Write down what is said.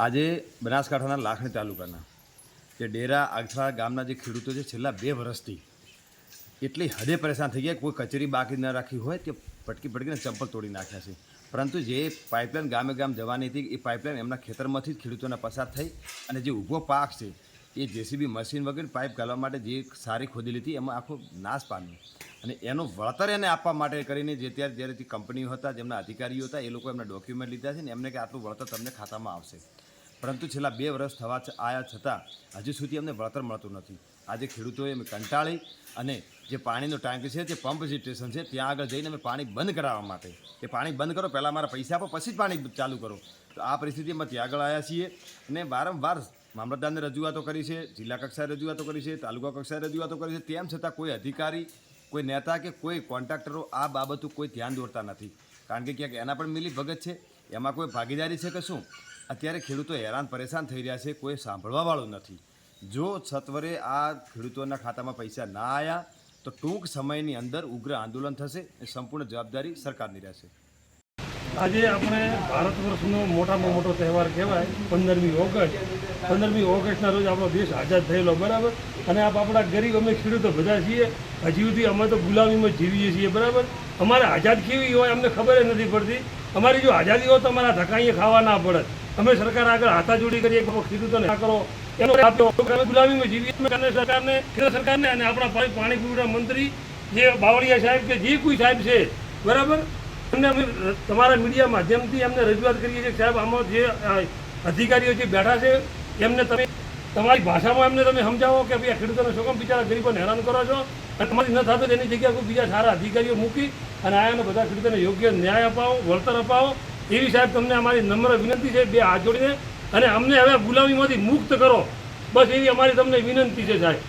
આજે બનાસકાંઠાના લાખણી તાલુકાના જે ડેરા આગથળા ગામના જે ખેડૂતો છે છેલ્લા 2 વર્ષથી એટલી હદે પરેશાન થઈ ગયા, કોઈ કચેરી બાકી ન રાખી હોય કે પટકીને ચંપલ તોડી નાખ્યા છે. પરંતુ જે પાઇપલાઇન ગામે ગામ જવાની હતી એ પાઇપલાઇન એમના ખેતરમાંથી જ ખેડૂતોને પસાર થઈ અને જે ઊભો પાક છે એ જેસીબી મશીન વગર પાઇપ ગાળવા માટે જે સારી ખોદેલી હતી એમાં આખો નાશ પામ્યો. અને એનું વળતર એને આપવા માટે કરીને જ્યારે જે કંપનીઓ હતા, જેમના અધિકારીઓ હતા, એ લોકો એમના ડોક્યુમેન્ટ લીધા છે ને એમને કે આટલું વળતર તમને ખાતામાં આવશે. પરંતુ છેલ્લા 2 વર્ષ થવા આવ્યા છતાં હજુ સુધી અમને વળતર મળતું નથી. આજે ખેડૂતોએ અમે કંટાળી અને જે પાણીનો ટાંકી છે, જે પંપ સ્ટેશન છે, ત્યાં આગળ જઈને અમે પાણી બંધ કરાવવા માટે કે પાણી બંધ કરો, પહેલાં મારા પૈસા આપો, પછી જ પાણી ચાલુ કરો. તો આ પરિસ્થિતિમાં ત્યાં આગળ આવ્યા છીએ અને વારંવાર મામલતદારને રજૂઆતો કરી છે, જિલ્લા કક્ષાએ રજૂઆતો કરી છે, તાલુકા કક્ષાએ રજૂઆતો કરી છે. તેમ છતાં કોઈ અધિકારી, કોઈ નેતા કે કોઈ કોન્ટ્રાક્ટરો આ બાબતો કોઈ ધ્યાન દોરતા નથી. કારણ કે ક્યાંક એના પણ મિલી ભગત છે, એમાં કોઈ ભાગીદારી છે કે શું? અત્યારે ખેડૂતો હેરાન પરેશાન થઈ રહ્યા છે, કોઈ સાંભળવાવાળું નથી. જો સત્વરે આ ખેડૂતોના ખાતામાં પૈસા ના આવ્યા તો ટૂંક સમયની અંદર ઉગ્ર આંદોલન થશે એ સંપૂર્ણ જવાબદારી સરકારની રહેશે. આજે આપણે ભારત વર્ષનો મોટામાં મોટો તહેવાર કહેવાય 15મી ઓગસ્ટ. 15મી ઓગસ્ટના રોજ આપણો દેશ આઝાદ થયેલો, બરાબર. અને આપણા ગરીબ અમે ખેડૂતો બધા છીએ, હજી સુધી અમે તો ગુલામીમાં જીવીએ છીએ, બરાબર. અમારે આઝાદ કેવી હોય અમને ખબર જ નથી પડતી. અમારી જો આઝાદી હોય તો અમારા ધક્કા ખાવા ના પડે. અમે સરકાર આગળ હાથાજોડી કરીએ કે ખેડૂતોને ના કરો, એનો અમે ગુલામીમાં જીવીએ. કેન્દ્ર સરકારને અને આપણા પાણી પુરવઠા મંત્રી જે બાવળિયા સાહેબ કે જે કોઈ સાહેબ છે, બરાબર, એમને અમે તમારા મીડિયા માધ્યમથી એમને રજૂઆત કરીએ છીએ કે સાહેબ આમાં જે અધિકારીઓ જે બેઠા છે એમને તમે તમારી ભાષામાં એમને તમે સમજાવો કે ભાઈ આ ખેડૂતોને શું કામ બિચારા ગરીબોને હેરાન કરો છો, અને તમારી ન થતો એની જગ્યાએ કોઈ બીજા સારા અધિકારીઓ મૂકી અને આયાને બધા ખેડૂતોને યોગ્ય ન્યાય અપાવો, વળતર અપાવો, એવી સાહેબ તમને અમારી નમ્ર વિનંતી છે 2 હાથ જોડીને. અને અમને હવે ગુલામીમાંથી મુક્ત કરો, બસ એવી અમારી તમને વિનંતી છે સાહેબ.